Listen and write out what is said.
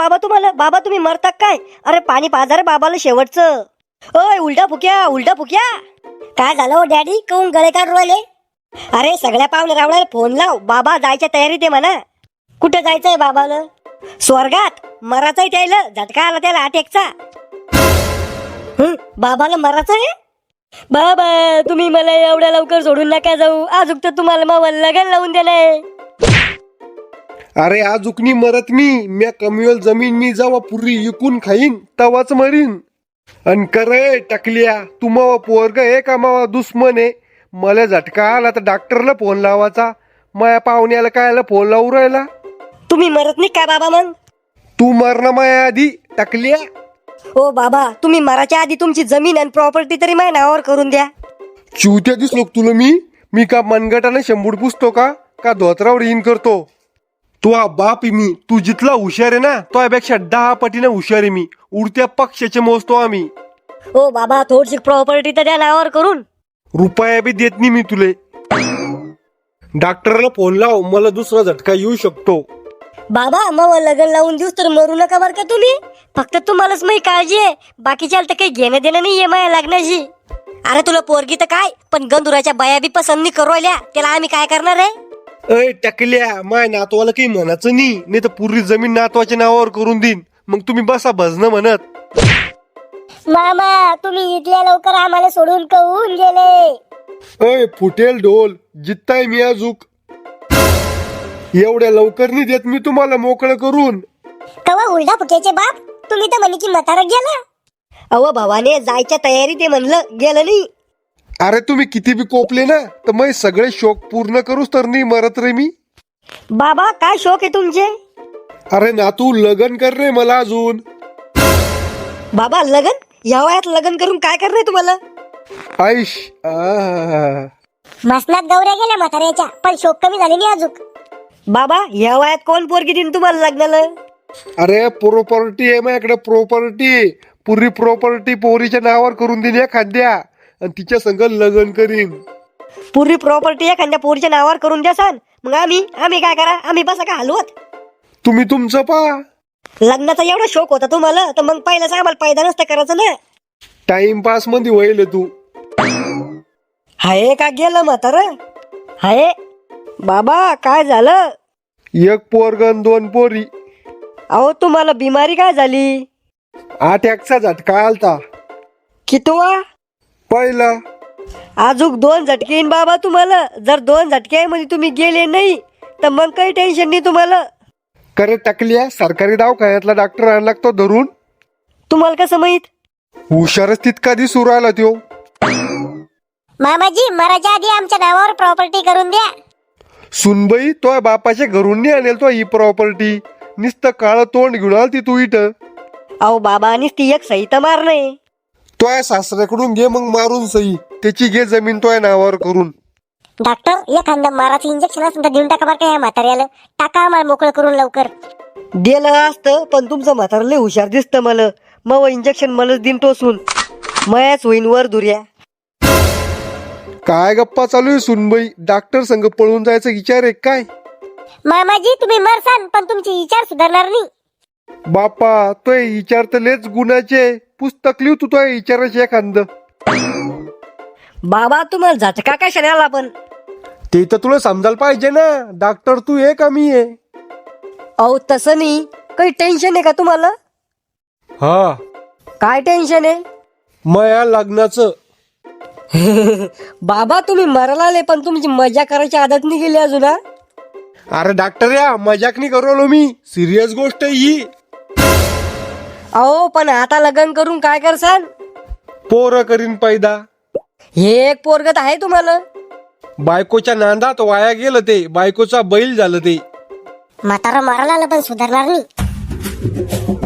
बाबा तुम्हाला? बाबा तुम्ही मरता काय? अरे पाणी पाजा रे बाबाला शेवटचं. ओय उलटा फुक्या, उलटा फुक्या. काय झालं हो डॅडी, काऊन गळे काढून राहिले? अरे सगळ्या पाहुणे रावळ्याला फोन लाव, बाबा जायच्या तयारीत आहे म्हणा. कुठे जायचंय बाबाला? स्वर्गात. मराचंय त्याला, झटका आला त्याला अटॅकचा. बाबाला मराचंय? बाबा तुम्ही मला एवढ्या लवकर सोडून नका जाऊ, अजून तर तुम्हाला मग लगन लावून दिलंय. अरे आज उकनी मरत मी कमीवेल जमीन मी जावा पुरी इकून खाईन तवाच मरीन. अन करे टकल्या तू मावा पोरग आहे का मावा दुश्मन आहे? मला झटका आला तर डॉक्टरला फोन लावायचा, माया पाहुण्याला कायला फोन लावू राहिला? तुम्ही मरत नाही का बाबा मग? तू मरण माया आधी टकल्या. हो बाबा तुम्ही मराच्या आधी तुमची जमीन आणि प्रॉपर्टी तरी माझ्या नावावर करून द्या. चिवत्या दिसलो तुला मी का मनगटाने शंभूड पुसतो का धोत्रावर इन करतो? तू हा बाप मी, तू जितला हुशार आहे ना त्यापेक्षा 10 पटीने हुशार आहे मी. उडत्या पक्षाचे मोजतो आम्ही. हो बाबा थोडीशी प्रॉपर्टी तर द्या नावावर करून. रुपया बी देत नाही मी तुले. डॉक्टरला फोन लाव, मला दुसरा झटका येऊ शकतो. बाबा मग लग्न लावून देऊस तर मरू नका बर का तुम्ही. फक्त तुम्हालाच माझी काळजी आहे, बाकीच्या तर काही घेणं देणं नाहीये माझ्या लग्नाशी. अरे तुला पोरगी तर काय, पण गंधुराच्या बाया बी पसंत नाही करू राहिल्या, त्याला आम्ही काय करणार आहे? अय टकल्या, माय नातवाला काही म्हणायचं नाही तर पूर्ण जमीन नातवाच्या नावावर करून देईन. मग तुम्ही बसा भजन म्हणत. मामा तुम्ही इथल्या लवकर आम्हाला सोडून कहून गेले. अय फुटेल ढोल, जित्ताय मी अजूक. एवढ्या लवकर नाही देत मी तुम्हाला मोकळं करून. कवा उलटा फुक्याचे बाप, तुम्ही तर म्हणे की म्हातारा गेला. अहो भावाने जायच्या तयारीत आहे म्हणलं, गेलं नाही. अरे तुम्ही किती बी कोपले ना तर मग सगळे शोक पूर्ण करूच तर नाही मरत रे मी. बाबा काय शौक आहे तुमचे? अरे नातू लगन कर रे मला अजून. बाबा लगन? या वयात लगन करून काय करणार तुम्हाला? आईश मसनात गौऱ्या गेल्या म्हाताऱ्याच्या, पण शोक कमी झाले नाही अजून. बाबा या वयात कोण पोरगी देईन तुम्हाला लग्नाला? अरे प्रॉपर्टी आहे माझ्याकडे, प्रॉपर्टी. पुरी प्रॉपर्टी पोरीच्या नावावर करून देईन एखाद्या आणि तिच्या संग लग्न करीन. पूर्वी प्रॉपर्टी एखाद्या पोरीच्या नावावर करून द्या सांग, मग आम्ही काय करा? आम्ही बसा का हलवत? तुम्ही तुमचं पा. लग्नाचा एवढा शौक होता तुम्हाला तर मग पहिलाच आम्हाला पैदा नसतं करायचं ना. टाइमपास मध्ये होईल तू. हाय का गेलं म्हातार? हाय बाबा काय झालं? एक पोरगन 2 पोरी. अहो तुम्हाला बिमारी काय झाली? अटॅकचा झटका आलता. कितवा? पहिला. अजून 2 झटके येईन बाबा तुम्हाला. जर 2 झटके मध्ये तुम्ही गेले नाही तर मग काही टेन्शन नाही तुम्हाला. करे टकल्या, सरकारी दवाखान्यातला डॉक्टर आणला लागतो धरून. तुम्हाला कसं माहित? हुशारच तितका दिसू राहिला त्यो. मामाजी मराच्या आधी आमच्या नावावर प्रॉपर्टी करून द्या. सुनबाई तो बापाच्या घरून नाही आणेल तो ही प्रॉपर्टी. नुसतं काळ तोंड घेऊन आलती तू इथं. अहो बाबानीच ती एक सही तर मार नाही. तोय सासऱ्याकडून घे मग मारून सही, त्याची घे जमीन तोय नावावर करून. डॉक्टर एखादा माराचं इंजेक्शन असेल तर देऊन टाका बरं का या म्हाताऱ्याला. टाका आम्हाला मोकळं करून लवकर. दिलं असतं पण तुमचं म्हातारं लय हुशार दिसतं मला. मग इंजेक्शन मलाच दिन टोसून मयाच होईन वर दुर्या. काय गप्पा चालू आहे सुनबाई? डॉक्टर संग पळून जायचा विचार आहे काय? मामाजी तुम्ही मरसान पण तुमचे विचार सुधारणार नाही. बापा तो विचार तर लेच गुणाचे. पुस्तक लिहू तू तो विचाराचे एखादं. बाबा तुम्हाला झटका कशाने आला पण? ते तर तुला समजायला पाहिजे ना, डॉक्टर तू आहे का मी आहे? अहो तसं नाही, काही टेन्शन आहे का तुम्हाला? हा. काय टेन्शन आहे? माया लग्नाचं. बाबा तुम्ही मरायला आले पण तुमची मजा करायची आदत नाही गेली अजून हा? अरे डॉक्टर या मजाक नाही करू मी, सिरियस गोष्ट आहे ही. अहो पण आता लग्न करून काय करसान? पोरं करीन पैदा. हे एक पोरगत आहे तुम्हाला. बायकोच्या नांदात वाया गेलं ते, बायकोचा बैल झालं ते. म्हातारा मारायला आलं पण सुधारणार नाही.